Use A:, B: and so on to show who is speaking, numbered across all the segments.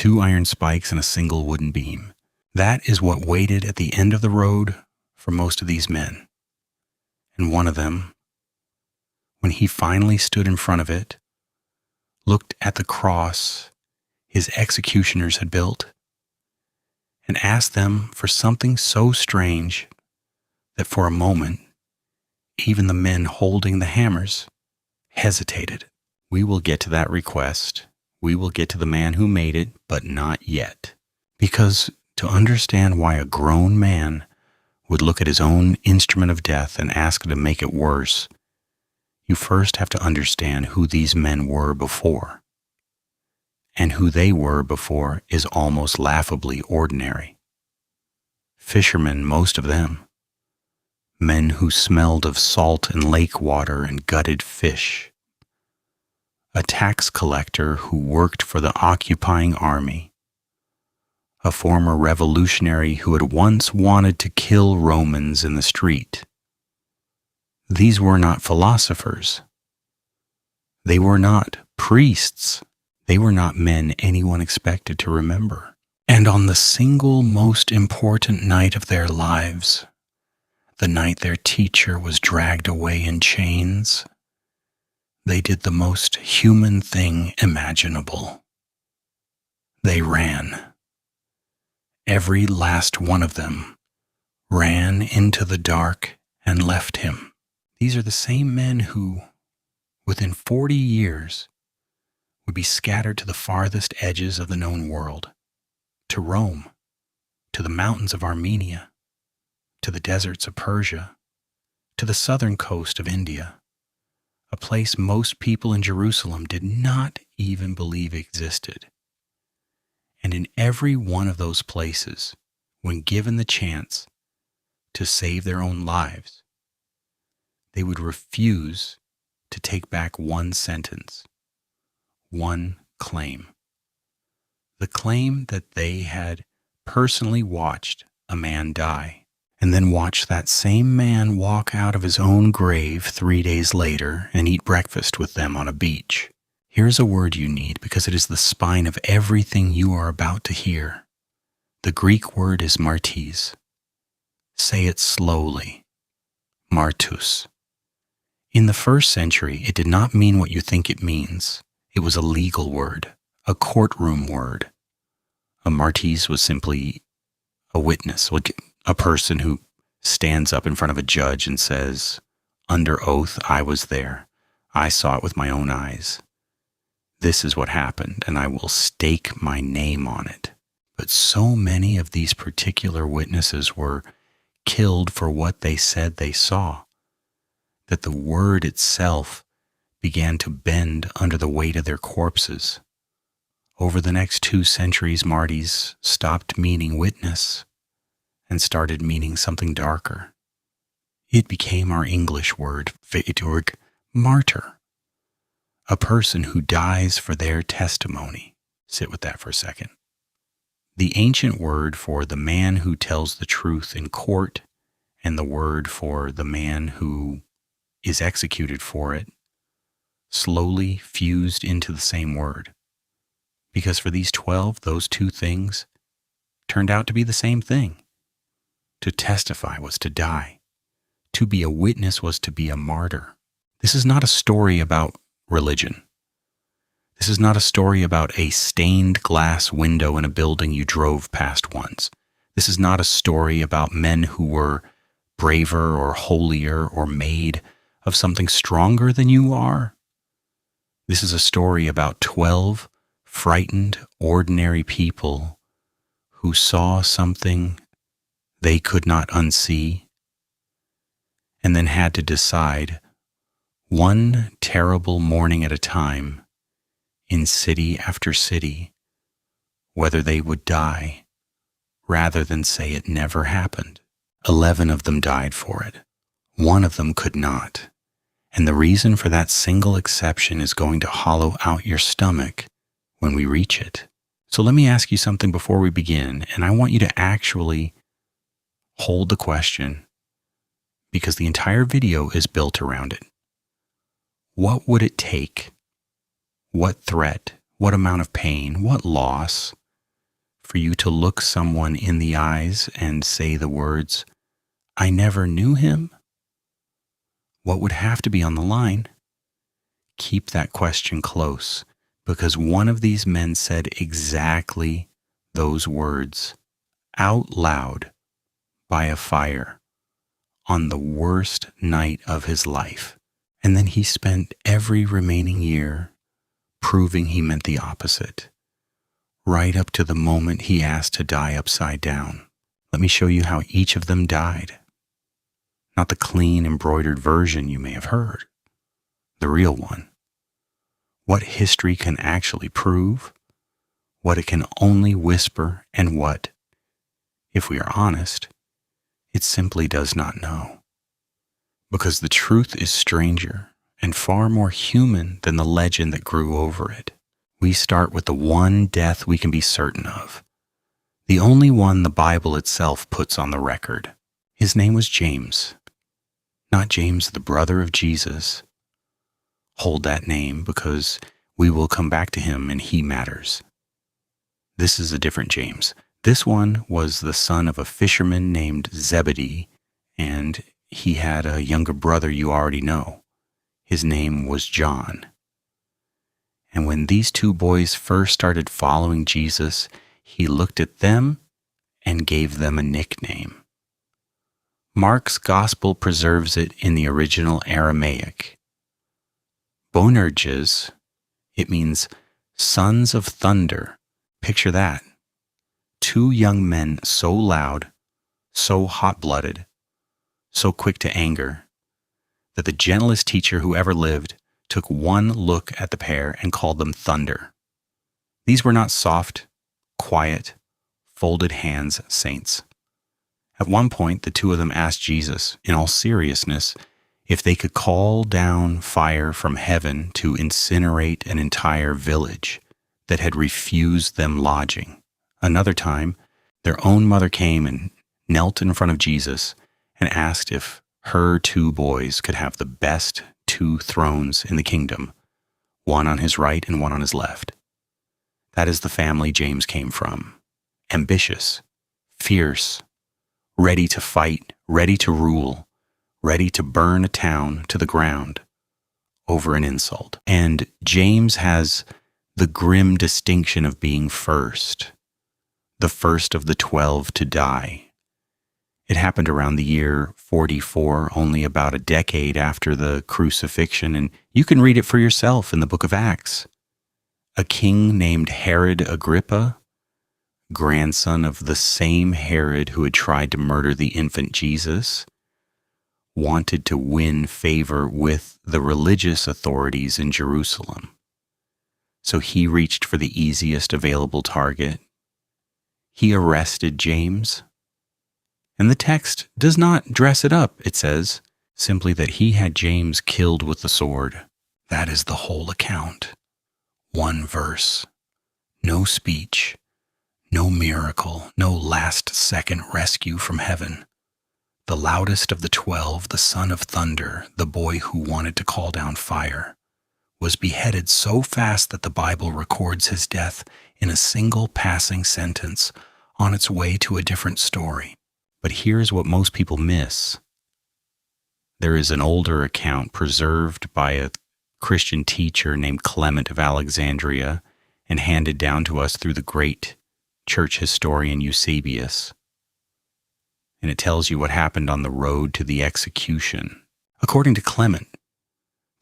A: 2 iron spikes and a single wooden beam. That is what waited at the end of the road for most of these men. And one of them, when he finally stood in front of it, looked at the cross his executioners had built and asked them for something so strange that for a moment, even the men holding the hammers hesitated. We will get to that request. We will get to the man who made it, but not yet. Because to understand why a grown man would look at his own instrument of death and ask to make it worse, you first have to understand who these men were before. And who they were before is almost laughably ordinary. Fishermen, most of them. Men who smelled of salt and lake water and gutted fish. A tax collector who worked for the occupying army. A former revolutionary who had once wanted to kill Romans in the street. These were not philosophers. They were not priests. They were not men anyone expected to remember. And on the single most important night of their lives, the night their teacher was dragged away in chains, they did the most human thing imaginable. They ran. Every last one of them ran into the dark and left him. These are the same men who, within 40 years, would be scattered to the farthest edges of the known world, to Rome, to the mountains of Armenia, to the deserts of Persia, to the southern coast of India, a place most people in Jerusalem did not even believe existed. And in every one of those places, when given the chance to save their own lives, they would refuse to take back one sentence, one claim. The claim that they had personally watched a man die, and then watched that same man walk out of his own grave 3 days later and eat breakfast with them on a beach. Here's a word you need because it is the spine of everything you are about to hear. The Greek word is martis. Say it slowly. Martus. In the 1st century, it did not mean what you think it means. It was a legal word, a courtroom word. A martis was simply a witness, a person who stands up in front of a judge and says, under oath, I was there. I saw it with my own eyes. This is what happened, and I will stake my name on it. But so many of these particular witnesses were killed for what they said they saw, that the word itself began to bend under the weight of their corpses. Over the next 2 centuries, martyrs stopped meaning witness and started meaning something darker. It became our English word, Feiturg, martyr, a person who dies for their testimony. Sit with that for a second. The ancient word for the man who tells the truth in court and the word for the man who is executed for it slowly fused into the same word. Because for these 12, those 2 things turned out to be the same thing. To testify was to die. To be a witness was to be a martyr. This is not a story about religion. This is not a story about a stained glass window in a building you drove past once. This is not a story about men who were braver or holier or made of something stronger than you are. This is a story about 12 frightened, ordinary people who saw something they could not unsee and then had to decide one terrible morning at a time in city after city whether they would die rather than say it never happened. 11 of them died for it. 1 of them could not. And the reason for that single exception is going to hollow out your stomach when we reach it. So let me ask you something before we begin, and I want you to actually hold the question because the entire video is built around it. What would it take? What threat? What amount of pain? What loss for you to look someone in the eyes and say the words, "I never knew him"? What would have to be on the line? Keep that question close, because one of these men said exactly those words out loud by a fire on the worst night of his life. And then he spent every remaining year proving he meant the opposite, right up to the moment he asked to die upside down. Let me show you how each of them died. Not the clean, embroidered version you may have heard, the real one. What history can actually prove, what it can only whisper, and what, if we are honest, it simply does not know. Because the truth is stranger and far more human than the legend that grew over it. We start with the one death we can be certain of, the only one the Bible itself puts on the record. His name was James, not James, the brother of Jesus. Hold that name because we will come back to him and he matters. This is a different James. This one was the son of a fisherman named Zebedee, and he had a younger brother you already know. His name was John. And when these two boys first started following Jesus, he looked at them and gave them a nickname. Mark's gospel preserves it in the original Aramaic. Boanerges, it means sons of thunder. Picture that. Two young men so loud, so hot-blooded, so quick to anger, that the gentlest teacher who ever lived took one look at the pair and called them thunder. These were not soft, quiet, folded hands saints. At one point, the two of them asked Jesus, in all seriousness, if they could call down fire from heaven to incinerate an entire village that had refused them lodging. Another time, their own mother came and knelt in front of Jesus and asked if her two boys could have the best two thrones in the kingdom, one on his right and one on his left. That is the family James came from. Ambitious, fierce, ready to fight, ready to rule, ready to burn a town to the ground over an insult. And James has the grim distinction of being first, the first of the 12 to die. It happened around the year 44, only about a decade after the crucifixion, and you can read it for yourself in the book of Acts. A king named Herod Agrippa, grandson of the same Herod who had tried to murder the infant Jesus, wanted to win favor with the religious authorities in Jerusalem. So he reached for the easiest available target. He arrested James. And the text does not dress it up, it says, simply that he had James killed with the sword. That is the whole account. One verse. No speech, no miracle, no last-second rescue from heaven. The loudest of the 12, the son of thunder, the boy who wanted to call down fire, was beheaded so fast that the Bible records his death in a single passing sentence on its way to a different story. But here's what most people miss. There is an older account preserved by a Christian teacher named Clement of Alexandria and handed down to us through the great church historian Eusebius. And it tells you what happened on the road to the execution. According to Clement,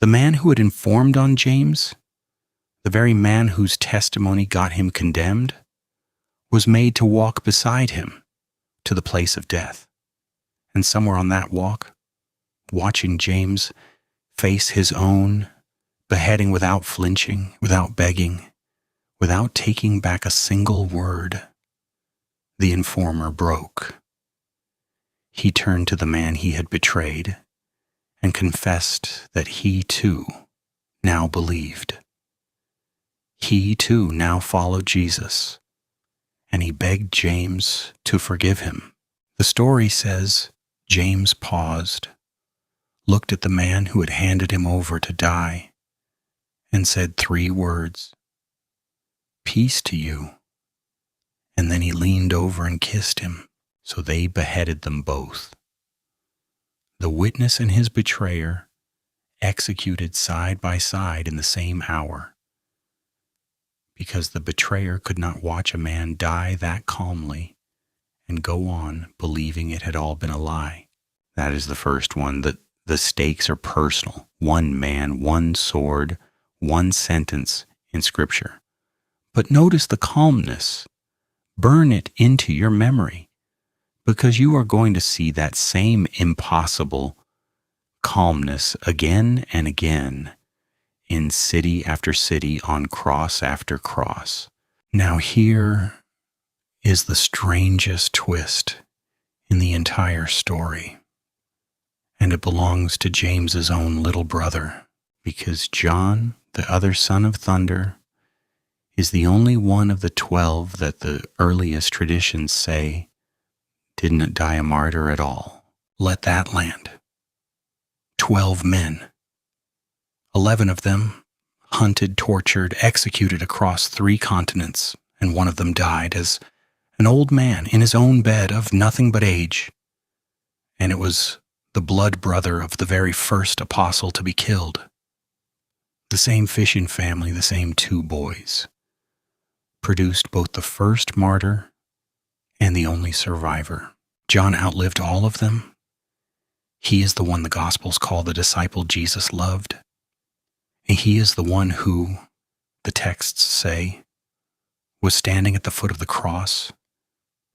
A: the man who had informed on James, the very man whose testimony got him condemned, was made to walk beside him to the place of death. And somewhere on that walk, watching James face his own beheading without flinching, without begging, without taking back a single word, the informer broke. He turned to the man he had betrayed and confessed that he too now believed. He too now followed Jesus, and he begged James to forgive him. The story says James paused, looked at the man who had handed him over to die, and said 3 words, "Peace to you," and then he leaned over and kissed him. So they beheaded them both. The witness and his betrayer executed side by side in the same hour, because the betrayer could not watch a man die that calmly and go on believing it had all been a lie. That is the first one. The stakes are personal. One man, one sword, one sentence in Scripture. But notice the calmness. Burn it into your memory, because you are going to see that same impossible calmness again and again in city after city, on cross after cross. Now here is the strangest twist in the entire story, and it belongs to James's own little brother, because John, the other son of thunder, is the only one of the 12 that the earliest traditions say didn't die a martyr at all. Let that land. 12 men. 11 of them hunted, tortured, executed across 3 continents, and one of them died as an old man in his own bed of nothing but age. And it was the blood brother of the very first apostle to be killed. The same fishing family, the same 2 boys, produced both the first martyr and the only survivor. John outlived all of them. He is the one the Gospels call the disciple Jesus loved. And he is the one who, the texts say, was standing at the foot of the cross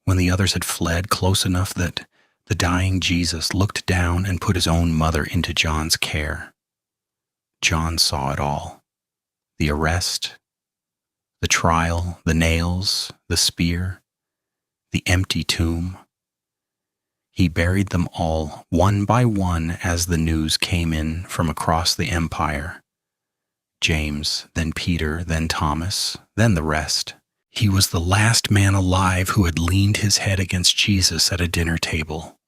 A: when the others had fled close enough that the dying Jesus looked down and put his own mother into John's care. John saw it all. The arrest, the trial, the nails, the spear, the empty tomb. He buried them all, one by one, as the news came in from across the empire. James, then Peter, then Thomas, then the rest. He was the last man alive who had leaned his head against Jesus at a dinner table.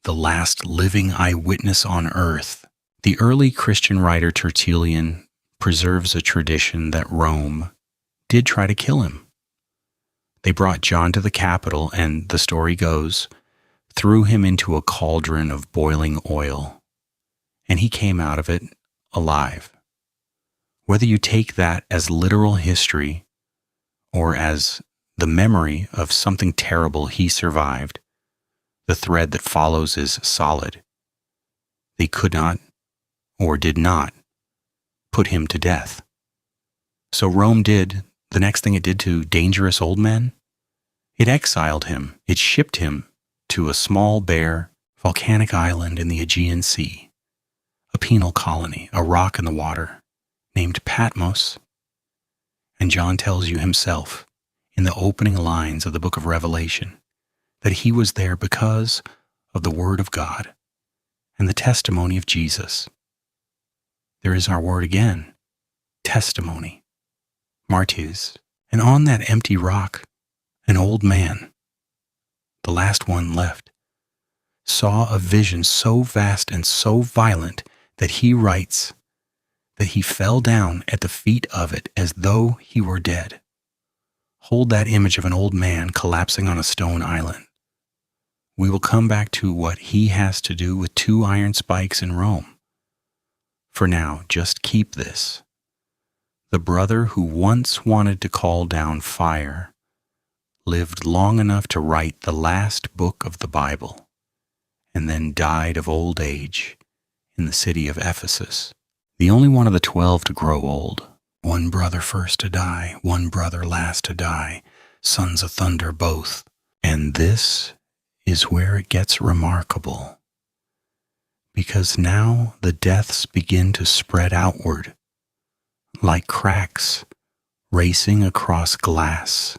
A: The last living eyewitness on earth. The early Christian writer Tertullian preserves a tradition that Rome did try to kill him. They brought John to the Capitol and, the story goes, threw him into a cauldron of boiling oil, and he came out of it alive. Whether you take that as literal history or as the memory of something terrible he survived, the thread that follows is solid. They could not, or did not, put him to death. So Rome did the next thing it did to dangerous old men. It exiled him. It shipped him to a small, bare, volcanic island in the Aegean Sea, a penal colony, a rock in the water, named Patmos. And John tells you himself, in the opening lines of the book of Revelation, that he was there because of the Word of God and the testimony of Jesus. There is our word again, testimony, martyrs. And on that empty rock, an old man, the last one left, saw a vision so vast and so violent that he writes that he fell down at the feet of it as though he were dead. Hold that image of an old man collapsing on a stone island. We will come back to what he has to do with 2 iron spikes in Rome. For now, just keep this. The brother who once wanted to call down fire lived long enough to write the last book of the Bible, and then died of old age in the city of Ephesus. The only one of the 12 to grow old. One brother first to die, one brother last to die, sons of thunder both. And this is where it gets remarkable, because now the deaths begin to spread outward, like cracks racing across glass,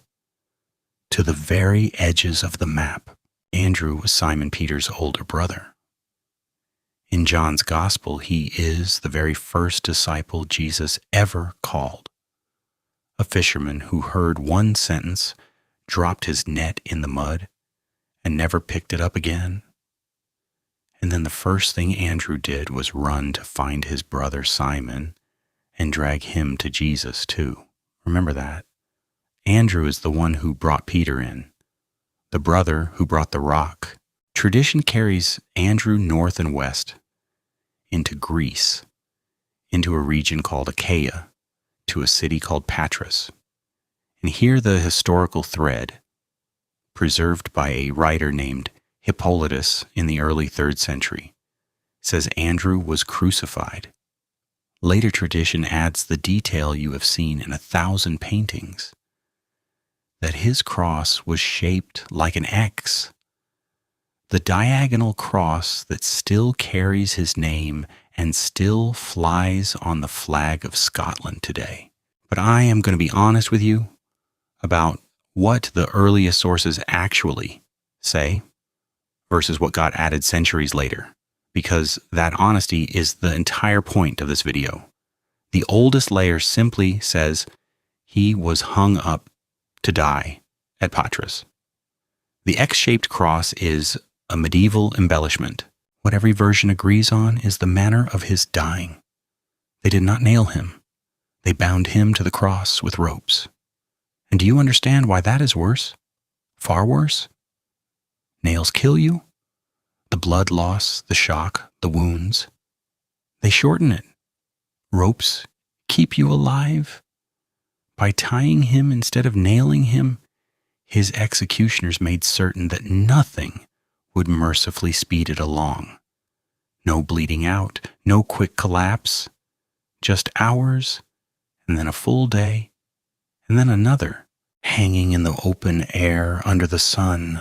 A: to the very edges of the map. Andrew was Simon Peter's older brother. In John's Gospel, he is the very first disciple Jesus ever called. A fisherman who heard one sentence, dropped his net in the mud, and never picked it up again. And then the first thing Andrew did was run to find his brother Simon and drag him to Jesus too. Remember that. Andrew is the one who brought Peter in, the brother who brought the rock. Tradition carries Andrew north and west into Greece, into a region called Achaia, to a city called Patras. And here the historical thread, preserved by a writer named Hippolytus in the early 3rd century, says Andrew was crucified. Later tradition adds the detail you have seen in 1,000 paintings, that his cross was shaped like an X, the diagonal cross that still carries his name and still flies on the flag of Scotland today. But I am going to be honest with you about what the earliest sources actually say versus what got added centuries later, because that honesty is the entire point of this video. The oldest layer simply says he was hung up to die at Patras. The X-shaped cross is a medieval embellishment. What every version agrees on is the manner of his dying. They did not nail him. They bound him to the cross with ropes. And do you understand why that is worse? Far worse? Nails kill you. The blood loss, the shock, the wounds. They shorten it. Ropes keep you alive. By tying him instead of nailing him, his executioners made certain that nothing would mercifully speed it along. No bleeding out, no quick collapse, just hours, and then a full day, and then another, hanging in the open air under the sun,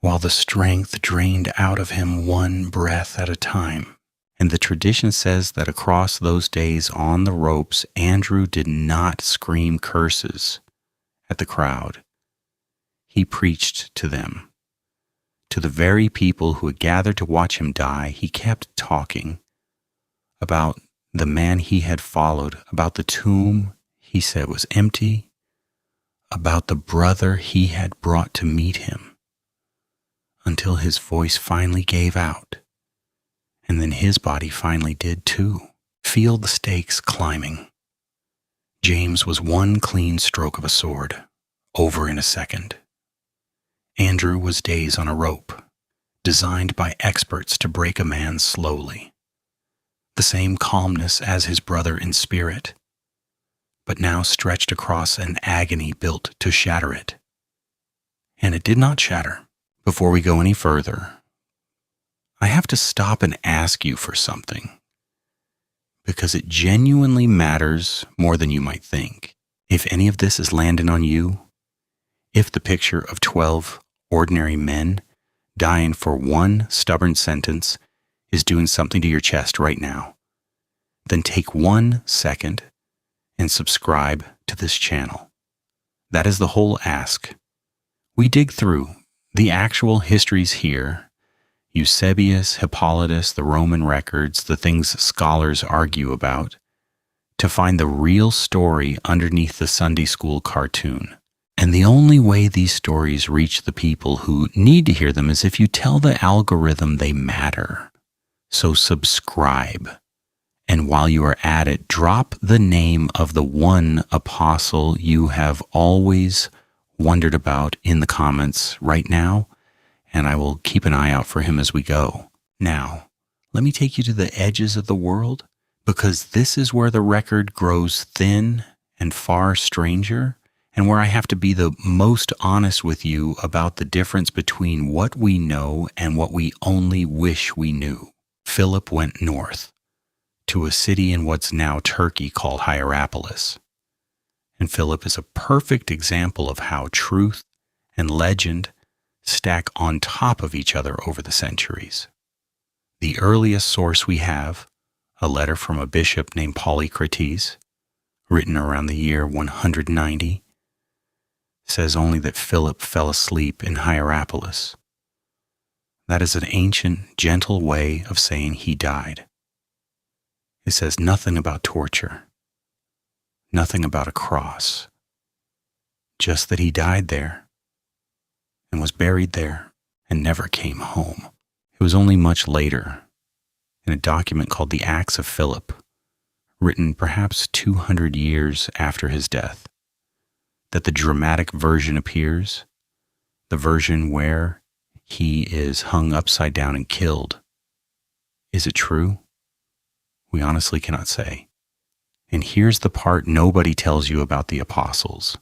A: while the strength drained out of him one breath at a time. And the tradition says that across those days on the ropes, Andrew did not scream curses at the crowd. He preached to them. To the very people who had gathered to watch him die, he kept talking about the man he had followed, about the tomb he said was empty, about the brother he had brought to meet him, until his voice finally gave out. And then his body finally did too. Feel the stakes climbing. James was one clean stroke of a sword, over in a second. Andrew was days on a rope, designed by experts to break a man slowly. The same calmness as his brother in spirit, but now stretched across an agony built to shatter it. And it did not shatter. Before we go any further, I have to stop and ask you for something, because it genuinely matters more than you might think. If any of this is landing on you, if the picture of 12 ordinary men dying for one stubborn sentence is doing something to your chest right now, then take 1 second and subscribe to this channel. That is the whole ask. We dig through the actual histories here, Eusebius, Hippolytus, the Roman records, the things scholars argue about, to find the real story underneath the Sunday school cartoon. And the only way these stories reach the people who need to hear them is if you tell the algorithm they matter. So subscribe. And while you are at it, drop the name of the one apostle you have always wondered about in the comments right now, and I will keep an eye out for him as we go. Now, let me take you to the edges of the world, because this is where the record grows thin and far stranger, and where I have to be the most honest with you about the difference between what we know and what we only wish we knew. Philip went north to a city in what's now Turkey called Hierapolis. And Philip is a perfect example of how truth and legend stack on top of each other over the centuries. The earliest source we have, a letter from a bishop named Polycrates, written around the year 190, says only that Philip fell asleep in Hierapolis. That is an ancient, gentle way of saying he died. It says nothing about torture, nothing about a cross, just that he died there and was buried there and never came home. It was only much later, in a document called the Acts of Philip, written perhaps 200 years after his death, that the dramatic version appears, the version where he is hung upside down and killed. Is it true? We honestly cannot say. And here's the part nobody tells you about the apostles.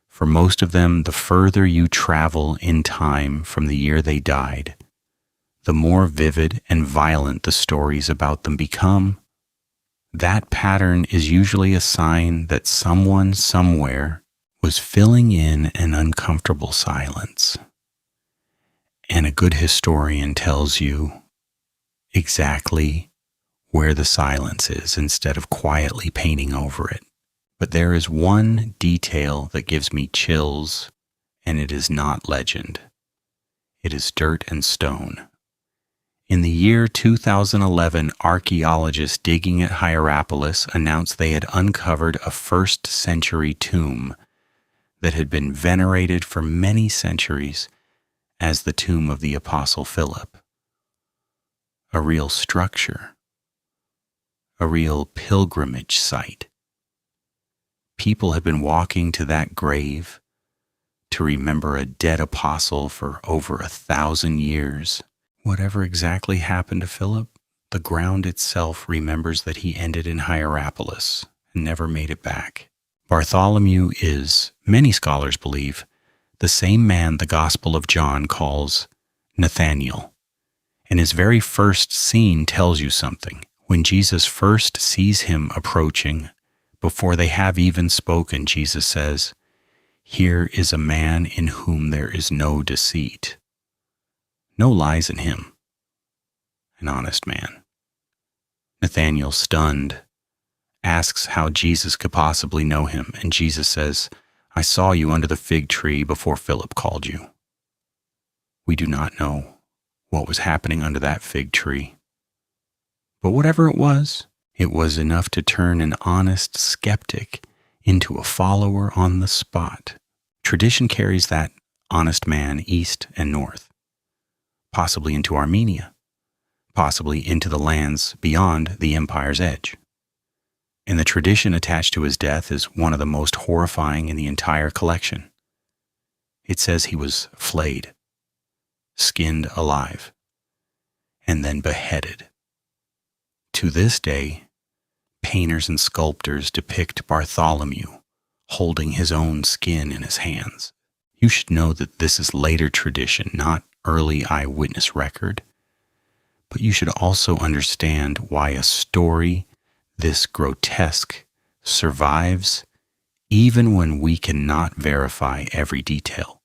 A: For most of them, the further you travel in time from the year they died, the more vivid and violent the stories about them become. That pattern is usually a sign that someone somewhere was filling in an uncomfortable silence. And a good historian tells you exactly where the silence is instead of quietly painting over it. But there is one detail that gives me chills, and it is not legend. It is dirt and stone. In the year 2011, archaeologists digging at Hierapolis announced they had uncovered a 1st century tomb that had been venerated for many centuries as the tomb of the Apostle Philip. A real structure. A real pilgrimage site. People had been walking to that grave to remember a dead apostle for over 1,000 years. Whatever exactly happened to Philip, the ground itself remembers that he ended in Hierapolis and never made it back. Bartholomew is, many scholars believe, the same man the Gospel of John calls Nathanael. And his very first scene tells you something. When Jesus first sees him approaching, before they have even spoken, Jesus says, "Here is a man in whom there is no deceit." No lies in him. An honest man. Nathanael, stunned, asks how Jesus could possibly know him, and Jesus says, "I saw you under the fig tree before Philip called you." We do not know what was happening under that fig tree. But whatever it was enough to turn an honest skeptic into a follower on the spot. Tradition carries that honest man east and north, possibly into Armenia, possibly into the lands beyond the empire's edge. And the tradition attached to his death is one of the most horrifying in the entire collection. It says he was flayed, skinned alive, and then beheaded. To this day, painters and sculptors depict Bartholomew holding his own skin in his hands. You should know that this is later tradition, not early eyewitness record. But you should also understand why a story this grotesque survives even when we cannot verify every detail.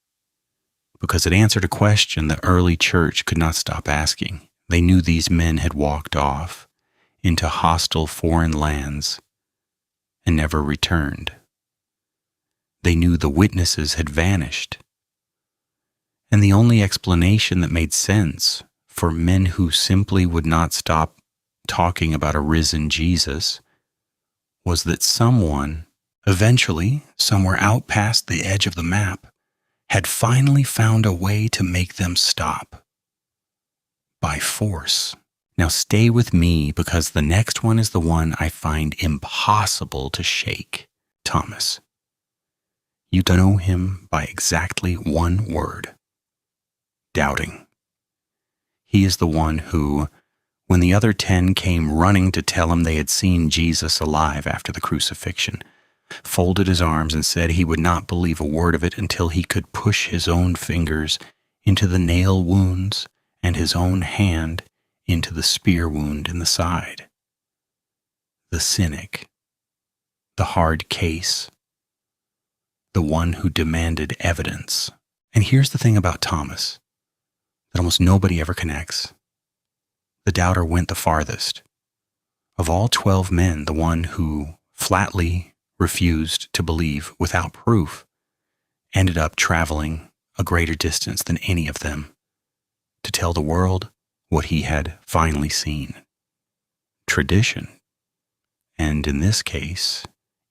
A: Because it answered a question the early church could not stop asking. They knew these men had walked off into hostile foreign lands and never returned. They knew the witnesses had vanished. And the only explanation that made sense for men who simply would not stop talking about a risen Jesus was that someone, eventually, somewhere out past the edge of the map, had finally found a way to make them stop. By force. Now stay with me, because the next one is the one I find impossible to shake. Thomas. You know him by exactly one word. Doubting. He is the one who, when the other 10 came running to tell him they had seen Jesus alive after the crucifixion, folded his arms and said he would not believe a word of it until he could push his own fingers into the nail wounds and his own hand into the spear wound in the side. The cynic, the hard case, the one who demanded evidence. And here's the thing about Thomas that almost nobody ever connects. The doubter went the farthest. Of all 12 men, the one who flatly refused to believe without proof ended up traveling a greater distance than any of them to tell the world what he had finally seen. Tradition. And in this case,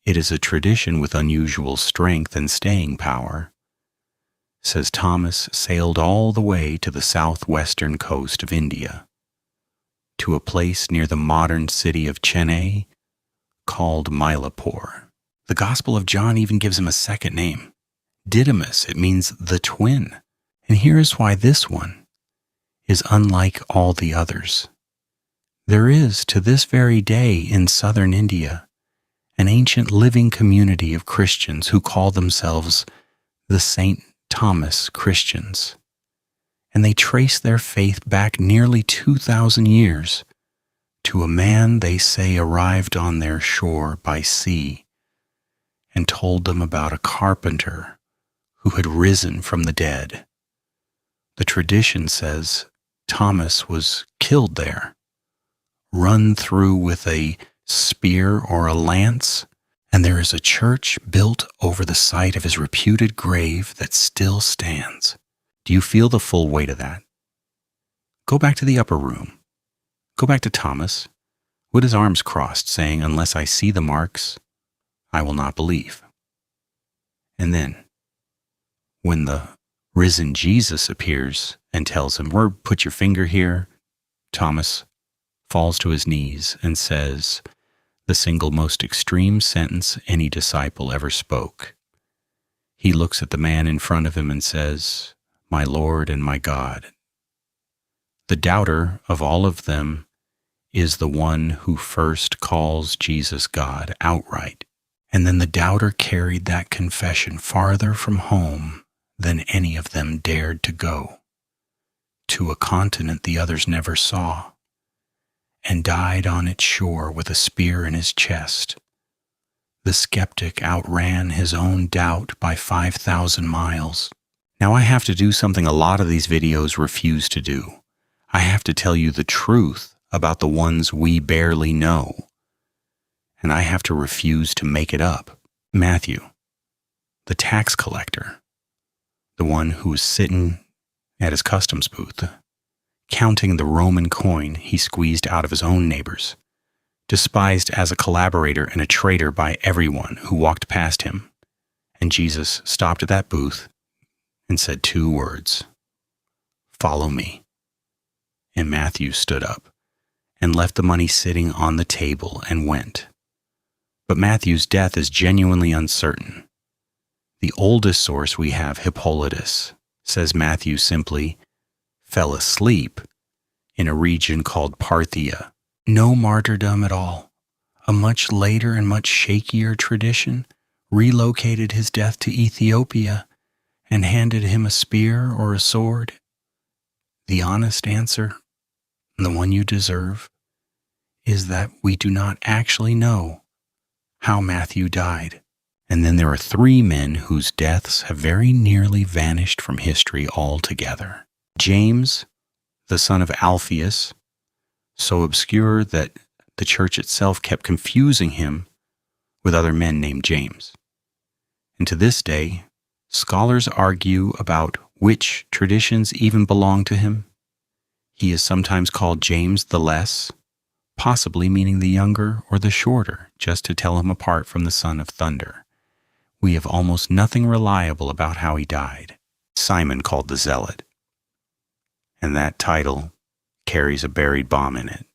A: it is a tradition with unusual strength and staying power, says Thomas sailed all the way to the southwestern coast of India, to a place near the modern city of Chennai called Mylapore. The Gospel of John even gives him a second name, Didymus, it means the twin. And here is why this one is unlike all the others. There is, to this very day in southern India, an ancient living community of Christians who call themselves the St. Thomas Christians. And they trace their faith back nearly 2,000 years to a man they say arrived on their shore by sea and told them about a carpenter who had risen from the dead. The tradition says Thomas was killed there, run through with a spear or a lance, and there is a church built over the site of his reputed grave that still stands. Do you feel the full weight of that? Go back to the upper room. Go back to Thomas, with his arms crossed, saying, "Unless I see the marks, I will not believe." And then, when the risen Jesus appears and tells him, "Put your finger here," Thomas falls to his knees and says the single most extreme sentence any disciple ever spoke. He looks at the man in front of him and says, "My Lord and my God." The doubter of all of them is the one who first calls Jesus God outright. And then the doubter carried that confession farther from home than any of them dared to go, to a continent the others never saw, and died on its shore with a spear in his chest. The skeptic outran his own doubt by 5,000 miles. Now I have to do something a lot of these videos refuse to do. I have to tell you the truth about the ones we barely know. And I have to refuse to make it up. Matthew, the tax collector, the one who was sitting at his customs booth, counting the Roman coin he squeezed out of his own neighbors, despised as a collaborator and a traitor by everyone who walked past him. And Jesus stopped at that booth and said 2 words, "Follow me." And Matthew stood up and left the money sitting on the table and went. But Matthew's death is genuinely uncertain. The oldest source we have, Hippolytus, says Matthew simply fell asleep in a region called Parthia. No martyrdom at all. A much later and much shakier tradition relocated his death to Ethiopia and handed him a spear or a sword. The honest answer, and the one you deserve, is that we do not actually know how Matthew died. And then there are 3 men whose deaths have very nearly vanished from history altogether. James, the son of Alphaeus, so obscure that the church itself kept confusing him with other men named James. And to this day, scholars argue about which traditions even belong to him. He is sometimes called James the Less, possibly meaning the younger or the shorter, just to tell him apart from the son of thunder. We have almost nothing reliable about how he died. Simon called the Zealot, and that title carries a buried bomb in it.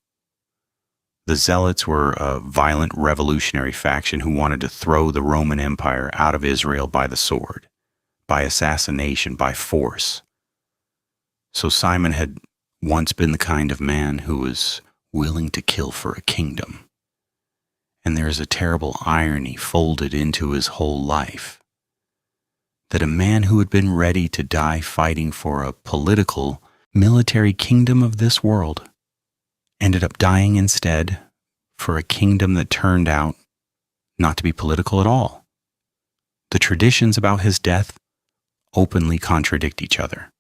A: The Zealots were a violent revolutionary faction who wanted to throw the Roman Empire out of Israel by the sword, by assassination, by force. So Simon had once been the kind of man who was willing to kill for a kingdom. And there is a terrible irony folded into his whole life, that a man who had been ready to die fighting for a political, military kingdom of this world ended up dying instead for a kingdom that turned out not to be political at all. The traditions about his death openly contradict each other.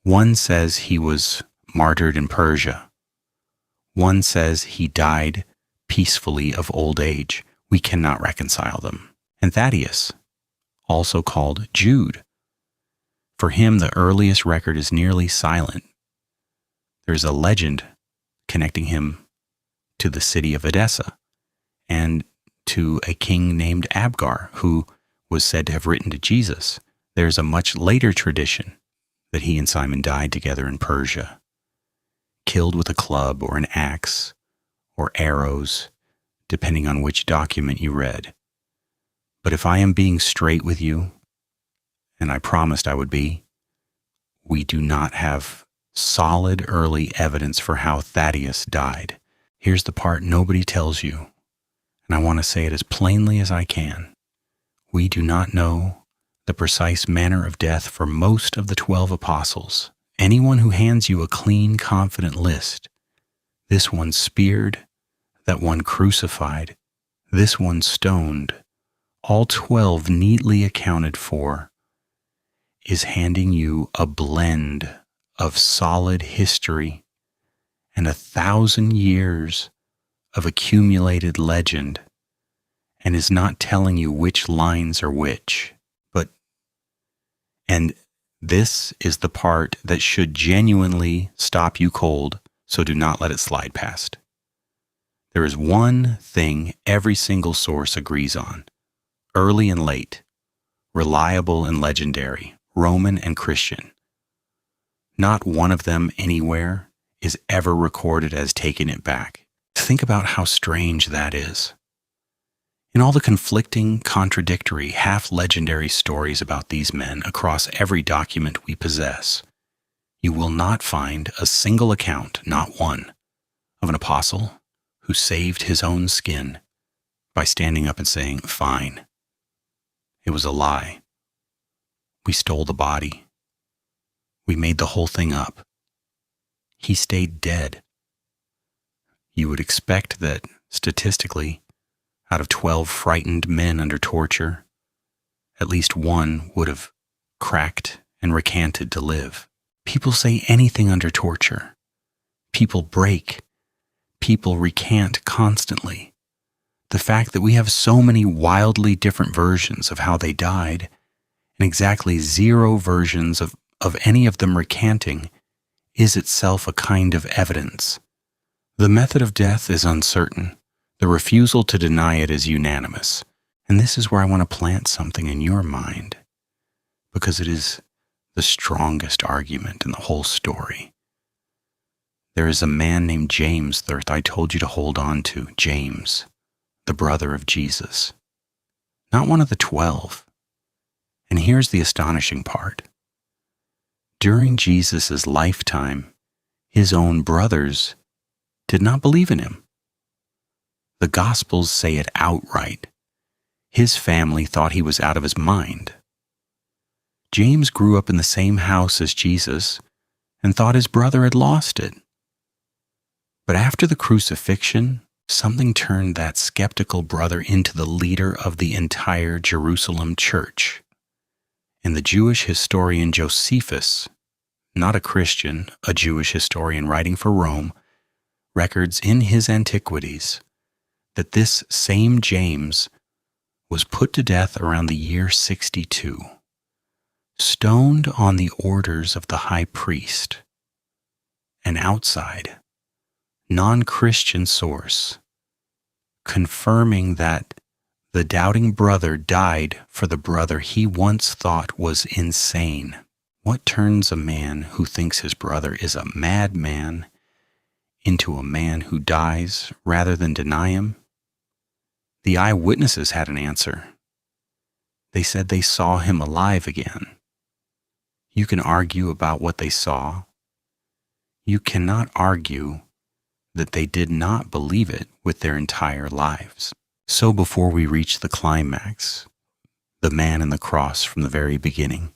A: One says he was martyred in Persia. One says he died peacefully of old age. We cannot reconcile them. And Thaddeus, also called Jude, for him the earliest record is nearly silent. There's a legend connecting him to the city of Edessa and to a king named Abgar, who was said to have written to Jesus. There's a much later tradition that he and Simon died together in Persia, killed with a club or an axe or arrows, depending on which document you read. But if I am being straight with you, and I promised I would be, we do not have solid early evidence for how Thaddeus died. Here's the part nobody tells you, and I want to say it as plainly as I can. We do not know the precise manner of death for most of the 12 apostles. Anyone who hands you a clean, confident list, this one speared, that one crucified, this one stoned, all 12 neatly accounted for, is handing you a blend of solid history and 1,000 years of accumulated legend, and is not telling you which lines are which. And this is the part that should genuinely stop you cold, so do not let it slide past. There is one thing every single source agrees on, early and late, reliable and legendary, Roman and Christian. Not one of them anywhere is ever recorded as taking it back. Think about how strange that is. In all the conflicting, contradictory, half-legendary stories about these men across every document we possess, you will not find a single account, not one, of an apostle who saved his own skin by standing up and saying, "Fine. It was a lie. We stole the body. We made the whole thing up. He stayed dead." You would expect that, statistically, out of 12 frightened men under torture, at least one would have cracked and recanted to live. People say anything under torture. People break. People recant constantly. The fact that we have so many wildly different versions of how they died, and exactly 0 versions of any of them recanting, is itself a kind of evidence. The method of death is uncertain. The refusal to deny it is unanimous. And this is where I want to plant something in your mind, because it is the strongest argument in the whole story. There is a man named James that I told you to hold on to, James, the brother of Jesus. Not one of the 12. And here's the astonishing part. During Jesus' lifetime, his own brothers did not believe in him. The Gospels say it outright. His family thought he was out of his mind. James grew up in the same house as Jesus and thought his brother had lost it. But after the crucifixion, something turned that skeptical brother into the leader of the entire Jerusalem church. And the Jewish historian Josephus, not a Christian, a Jewish historian writing for Rome, records in his Antiquities that this same James was put to death around the year 62, stoned on the orders of the high priest. An outside, non-Christian source confirming that the doubting brother died for the brother he once thought was insane. What turns a man who thinks his brother is a madman into a man who dies rather than deny him? The eyewitnesses had an answer. They said they saw him alive again. You can argue about what they saw. You cannot argue that they did not believe it with their entire lives. So before we reach the climax, the man and the cross from the very beginning,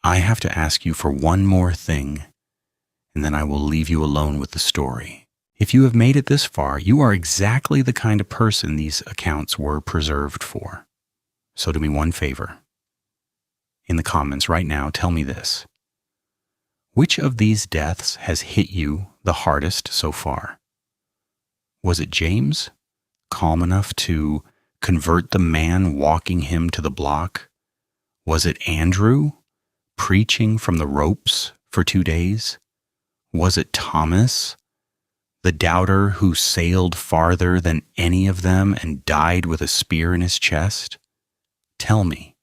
A: I have to ask you for one more thing, and then I will leave you alone with the story. If you have made it this far, you are exactly the kind of person these accounts were preserved for. So do me one favor. In the comments right now, tell me this. Which of these deaths has hit you the hardest so far? Was it James, calm enough to convert the man walking him to the block? Was it Andrew, preaching from the ropes for 2 days? Was it Thomas, the doubter who sailed farther than any of them and died with a spear in his chest? Tell me.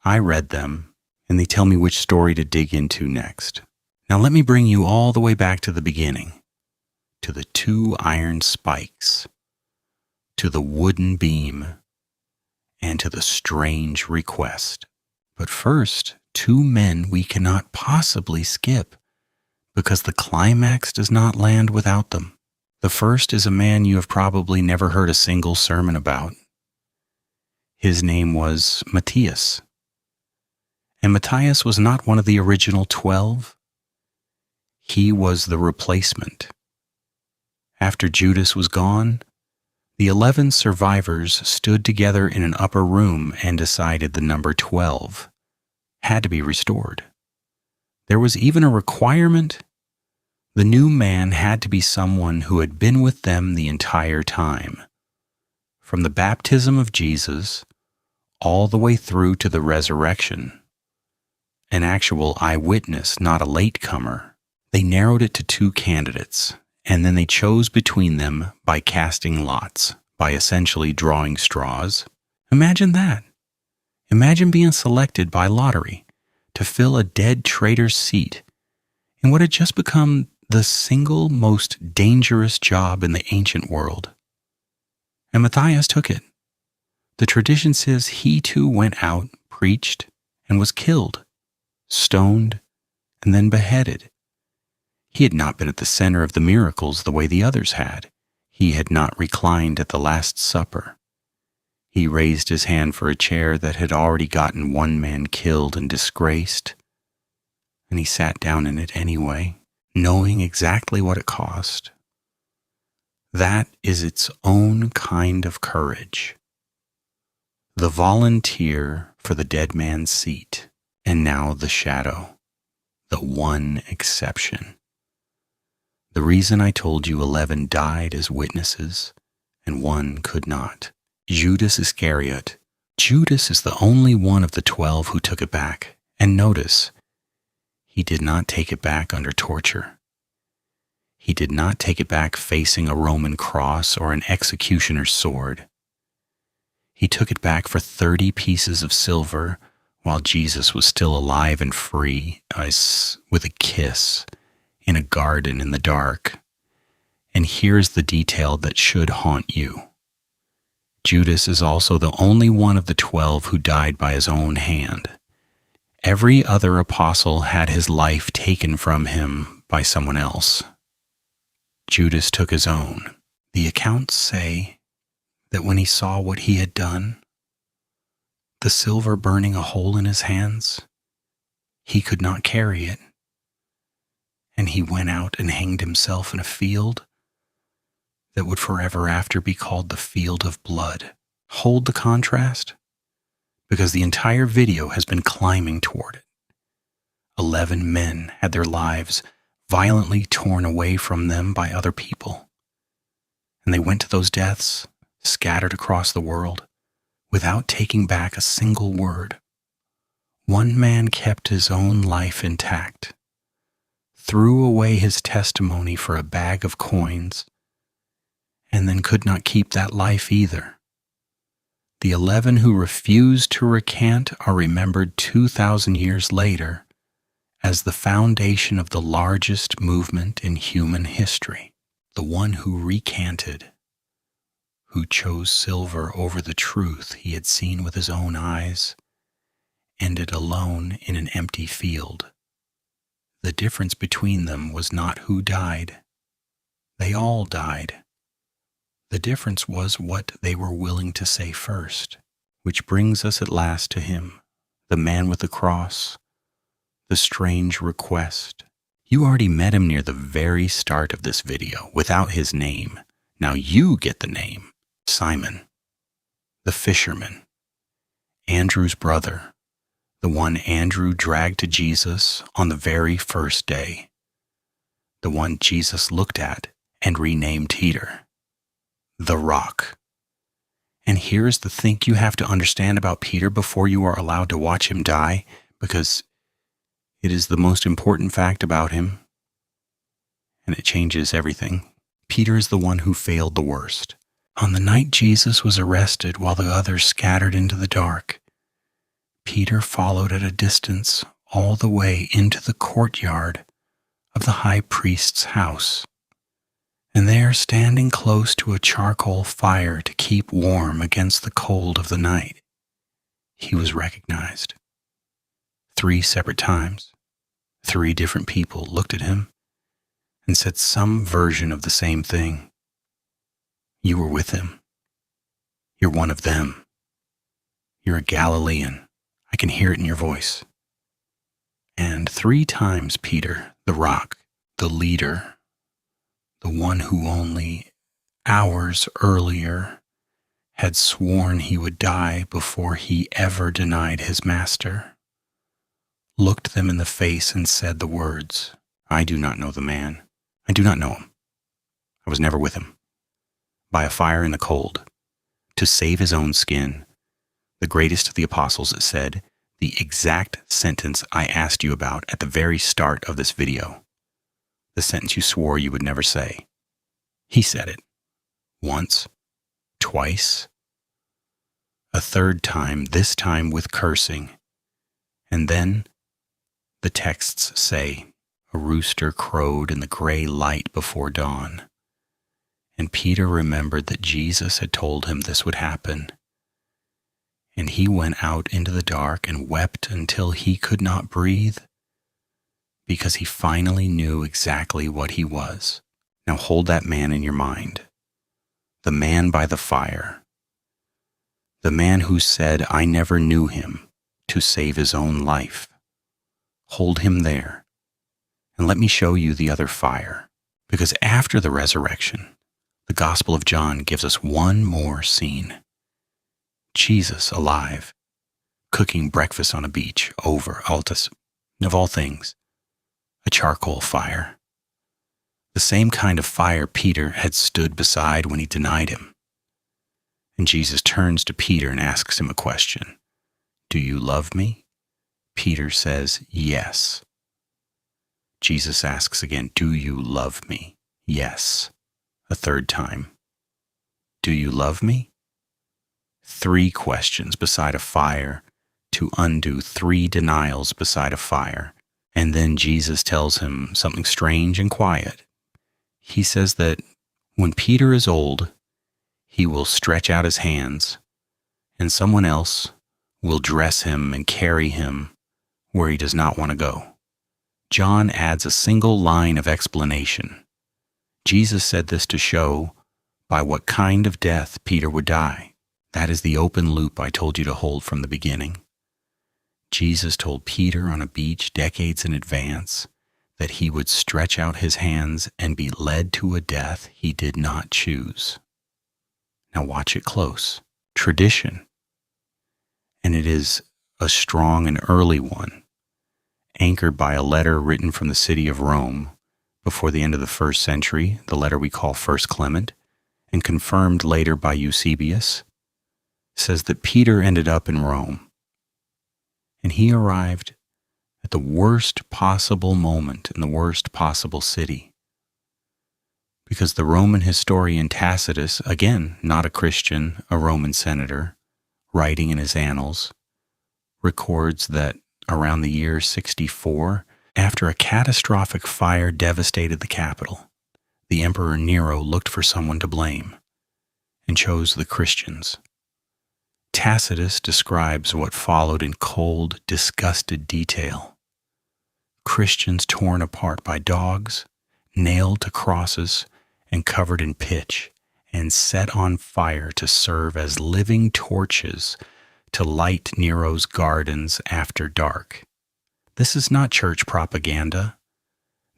A: I read them, and they tell me which story to dig into next. Now let me bring you all the way back to the beginning, to the 2 iron spikes, to the wooden beam, and to the strange request. But first, two men we cannot possibly skip, because the climax does not land without them. The first is a man you have probably never heard a single sermon about. His name was Matthias. And Matthias was not one of the original 12. He was the replacement. After Judas was gone, the 11 survivors stood together in an upper room and decided the number 12 had to be restored. There was even a requirement. The new man had to be someone who had been with them the entire time, from the baptism of Jesus all the way through to the resurrection. An actual eyewitness, not a latecomer. They narrowed it to 2 candidates, and then they chose between them by casting lots, by essentially drawing straws. Imagine that. Imagine being selected by lottery to fill a dead traitor's seat in what had just become the single most dangerous job in the ancient world. And Matthias took it. The tradition says he too went out, preached, and was killed, stoned, and then beheaded. He had not been at the center of the miracles the way the others had. He had not reclined at the Last Supper. He raised his hand for a chair that had already gotten one man killed and disgraced, and he sat down in it anyway, knowing exactly what it cost. That is its own kind of courage. The volunteer for the dead man's seat, and now the shadow, the one exception. The reason I told you 11 died as witnesses and 1 could not. Judas Iscariot. Judas is the only one of the 12 who took it back. And notice, he did not take it back under torture. He did not take it back facing a Roman cross or an executioner's sword. He took it back for 30 pieces of silver while Jesus was still alive and free, with a kiss in a garden in the dark. And here's the detail that should haunt you. Judas is also the only one of the 12 who died by his own hand. Every other apostle had his life taken from him by someone else. Judas took his own. The accounts say that when he saw what he had done, the silver burning a hole in his hands, he could not carry it. And he went out and hanged himself in a field that would forever after be called the field of blood. Hold the contrast, because the entire video has been climbing toward it. 11 men had their lives violently torn away from them by other people, and they went to those deaths, scattered across the world, without taking back a single word. One man kept his own life intact, threw away his testimony for a bag of coins, and then could not keep that life either. The 11 who refused to recant are remembered 2,000 years later as the foundation of the largest movement in human history. The one who recanted, who chose silver over the truth he had seen with his own eyes, ended alone in an empty field. The difference between them was not who died. They all died. The difference was what they were willing to say first, which brings us at last to him, the man with the cross, the strange request. You already met him near the very start of this video, without his name. Now you get the name. Simon, the fisherman, Andrew's brother, the one Andrew dragged to Jesus on the very first day, the one Jesus looked at and renamed Peter. The Rock. And here's the thing you have to understand about Peter before you are allowed to watch him die, because it is the most important fact about him, and it changes everything. Peter is the one who failed the worst. On the night Jesus was arrested while the others scattered into the dark, Peter followed at a distance all the way into the courtyard of the high priest's house. And there, standing close to a charcoal fire to keep warm against the cold of the night, he was recognized. 3 separate times, 3 different people looked at him and said some version of the same thing. You were with him. You're one of them. You're a Galilean. I can hear it in your voice. And 3 times Peter, the rock, the leader, the one who only hours earlier had sworn he would die before he ever denied his master, looked them in the face and said the words, I do not know the man. I do not know him. I was never with him. By a fire in the cold, to save his own skin, the greatest of the apostles said the exact sentence I asked you about at the very start of this video. The sentence you swore you would never say. He said it. Once, twice, a 3rd time, this time with cursing. And then, the texts say, a rooster crowed in the gray light before dawn. And Peter remembered that Jesus had told him this would happen. And he went out into the dark and wept until he could not breathe, because he finally knew exactly what he was. Now hold that man in your mind. The man by the fire. The man who said, I never knew him, to save his own life. Hold him there. And let me show you the other fire. Because after the resurrection, the Gospel of John gives us one more scene. Jesus alive, cooking breakfast on a beach over Altus, of all things, a charcoal fire. The same kind of fire Peter had stood beside when he denied him. And Jesus turns to Peter and asks him a question. Do you love me? Peter says, yes. Jesus asks again, do you love me? Yes. A 3rd time. Do you love me? 3 questions beside a fire to undo 3 denials beside a fire. And then Jesus tells him something strange and quiet. He says that when Peter is old, he will stretch out his hands, and someone else will dress him and carry him where he does not want to go. John adds a single line of explanation. Jesus said this to show by what kind of death Peter would die. That is the open loop I told you to hold from the beginning. Jesus told Peter on a beach decades in advance that he would stretch out his hands and be led to a death he did not choose. Now watch it close. Tradition. And it is a strong and early one, anchored by a letter written from the city of Rome before the end of the 1st century, the letter we call 1 Clement, and confirmed later by Eusebius, says that Peter ended up in Rome. And he arrived at the worst possible moment in the worst possible city. Because the Roman historian Tacitus, again, not a Christian, a Roman senator, writing in his annals, records that around the year 64, after a catastrophic fire devastated the capital, the Emperor Nero looked for someone to blame and chose the Christians. Tacitus describes what followed in cold, disgusted detail. Christians torn apart by dogs, nailed to crosses, and covered in pitch, and set on fire to serve as living torches to light Nero's gardens after dark. This is not church propaganda.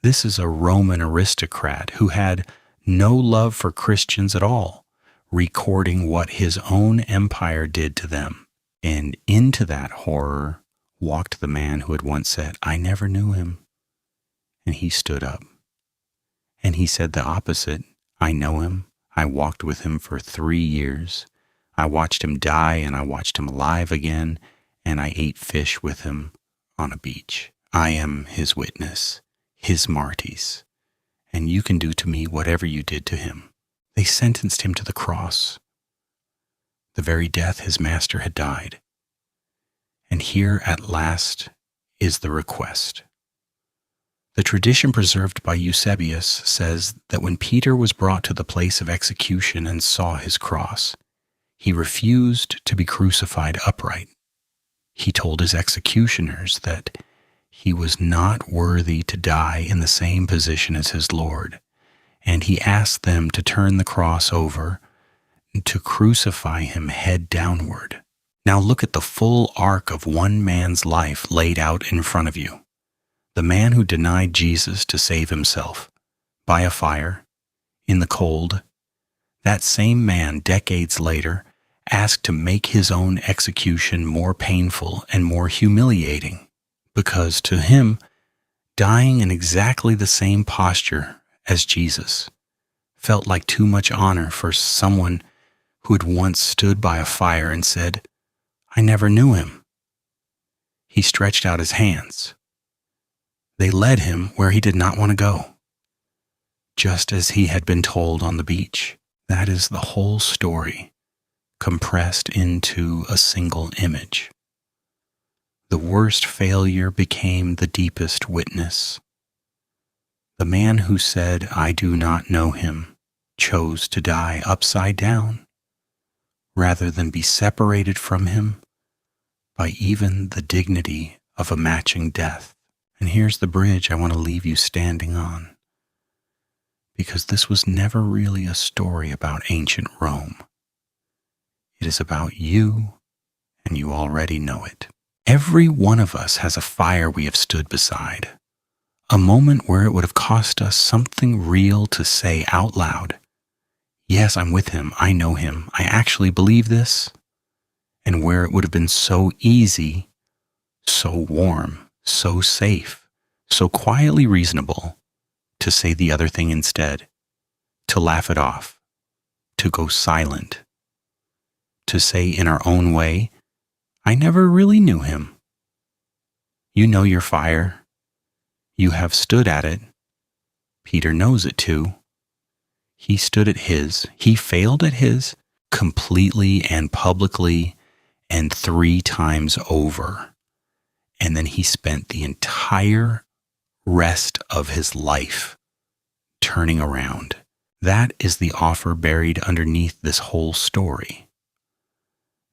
A: This is a Roman aristocrat who had no love for Christians at all, recording what his own empire did to them. And into that horror walked the man who had once said, I never knew him. And he stood up. And he said the opposite. I know him. I walked with him for 3 years. I watched him die and I watched him alive again, and I ate fish with him on a beach. I am his witness, his martyrs, and you can do to me whatever you did to him. They sentenced him to the cross, the very death his master had died. And here at last is the request. The tradition preserved by Eusebius says that when Peter was brought to the place of execution and saw his cross, he refused to be crucified upright. He told his executioners that he was not worthy to die in the same position as his Lord, and he asked them to turn the cross over and to crucify him head downward. Now look at the full arc of one man's life laid out in front of you. The man who denied Jesus to save himself, by a fire, in the cold. That same man, decades later, asked to make his own execution more painful and more humiliating, because to him, dying in exactly the same posture as Jesus felt like too much honor for someone who had once stood by a fire and said, "I never knew him." He stretched out his hands. They led him where he did not want to go, just as he had been told on the beach. That is the whole story, compressed into a single image. The worst failure became the deepest witness. The man who said, "I do not know him," chose to die upside down, rather than be separated from him by even the dignity of a matching death. And here's the bridge I want to leave you standing on, because this was never really a story about ancient Rome. It is about you, and you already know it. Every one of us has a fire we have stood beside, a moment where it would have cost us something real to say out loud, "Yes, I'm with him, I know him, I actually believe this," and where it would have been so easy, so warm, so safe, so quietly reasonable to say the other thing instead, to laugh it off, to go silent, to say in our own way, "I never really knew him." You know your fire. You have stood at it. Peter knows it too. He stood at his. He failed at his completely and publicly and 3 times over. And then he spent the entire rest of his life turning around. That is the offer buried underneath this whole story.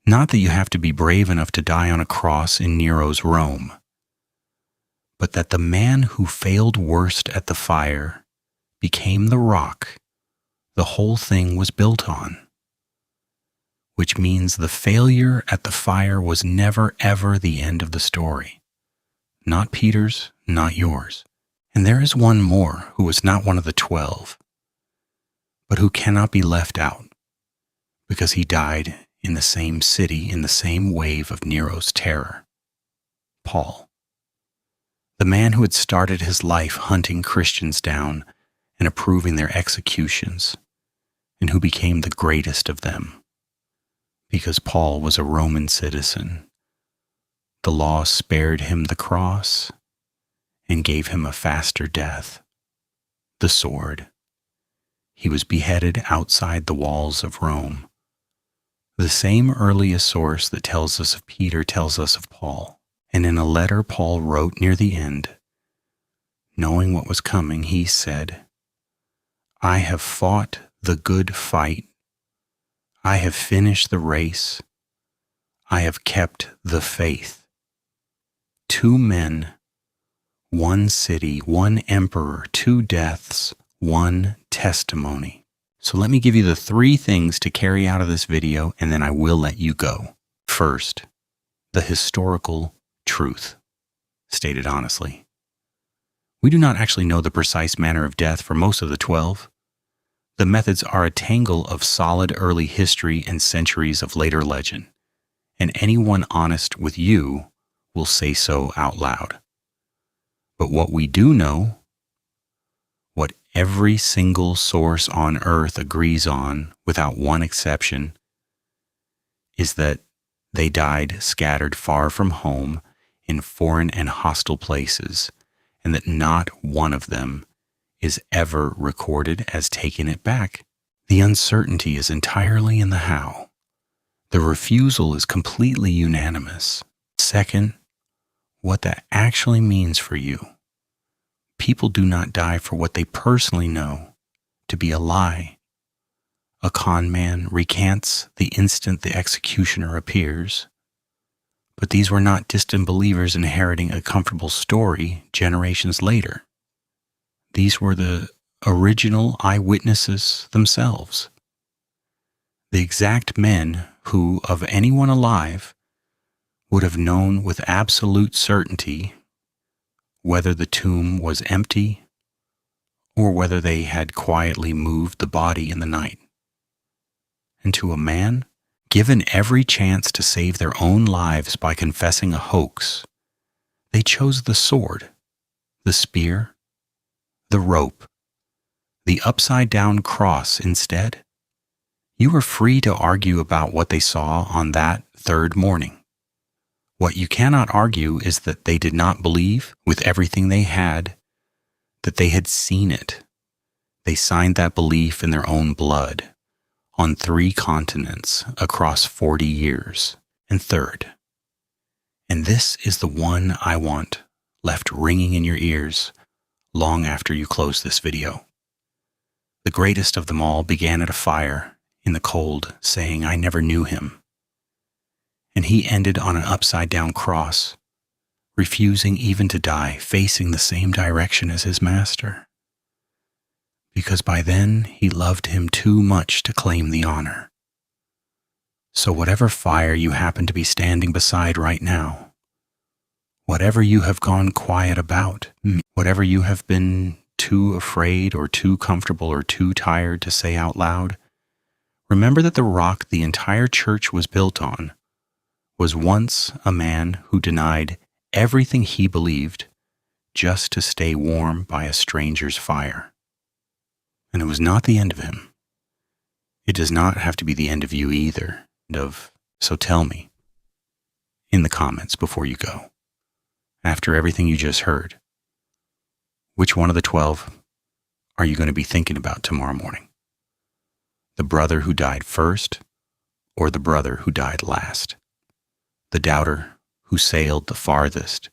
A: Not that you have to be brave enough to die on a cross in Nero's Rome, but that the man who failed worst at the fire became the rock the whole thing was built on. Which means the failure at the fire was never ever the end of the story. Not Peter's, not yours. And there is one more who was not one of the 12, but who cannot be left out, because he died in the same city, in the same wave of Nero's terror. Paul. The man who had started his life hunting Christians down and approving their executions, and who became the greatest of them. Because Paul was a Roman citizen, the law spared him the cross and gave him a faster death, the sword. He was beheaded outside the walls of Rome. The same earliest source that tells us of Peter tells us of Paul. And in a letter Paul wrote near the end, knowing what was coming, he said, "I have fought the good fight. I have finished the race. I have kept the faith." 2 men, 1 city, 1 emperor, 2 deaths, 1 testimony. So let me give you the 3 things to carry out of this video, and then I will let you go. First, the historical truth, stated honestly. We do not actually know the precise manner of death for most of the 12. The methods are a tangle of solid early history and centuries of later legend, and anyone honest with you will say so out loud. But what we do know, what every single source on earth agrees on without one exception, is that they died scattered far from home in foreign and hostile places, and that not one of them is ever recorded as taking it back. The uncertainty is entirely in the how. The refusal is completely unanimous. Second, what that actually means for you. People do not die for what they personally know to be a lie. A con man recants the instant the executioner appears, But these were not distant believers inheriting a comfortable story generations later. These were the original eyewitnesses themselves. The exact men who, of anyone alive, would have known with absolute certainty whether the tomb was empty or whether they had quietly moved the body in the night. And to a man, given every chance to save their own lives by confessing a hoax, they chose the sword, the spear, the rope, the upside-down cross instead. You were free to argue about what they saw on that third morning. What you cannot argue is that they did not believe, with everything they had, that they had seen it. They signed that belief in their own blood, on 3 continents across 40 years. And third, and this is the one I want left ringing in your ears long after you close this video. The greatest of them all began at a fire in the cold, saying, "I never knew him." And he ended on an upside-down cross, refusing even to die, facing the same direction as his master. Because by then he loved him too much to claim the honor. So whatever fire you happen to be standing beside right now, whatever you have gone quiet about, whatever you have been too afraid or too comfortable or too tired to say out loud, remember that the rock the entire church was built on was once a man who denied everything he believed just to stay warm by a stranger's fire. And it was not the end of him. It does not have to be the end of you either. So tell me in the comments before you go, after everything you just heard, which one of the 12 are you going to be thinking about tomorrow morning? The brother who died first, or the brother who died last? The doubter who sailed the farthest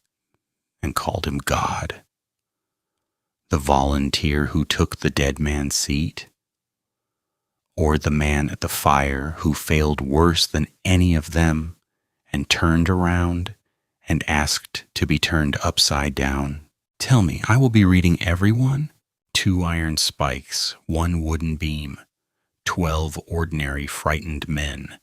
A: and called him God? The volunteer who took the dead man's seat? Or the man at the fire who failed worse than any of them and turned around and asked to be turned upside down? Tell me, I will be reading every one. 2 iron spikes, 1 wooden beam, 12 ordinary frightened men,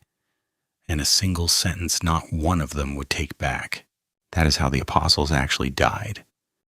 A: and a single sentence not one of them would take back. That is how the apostles actually died.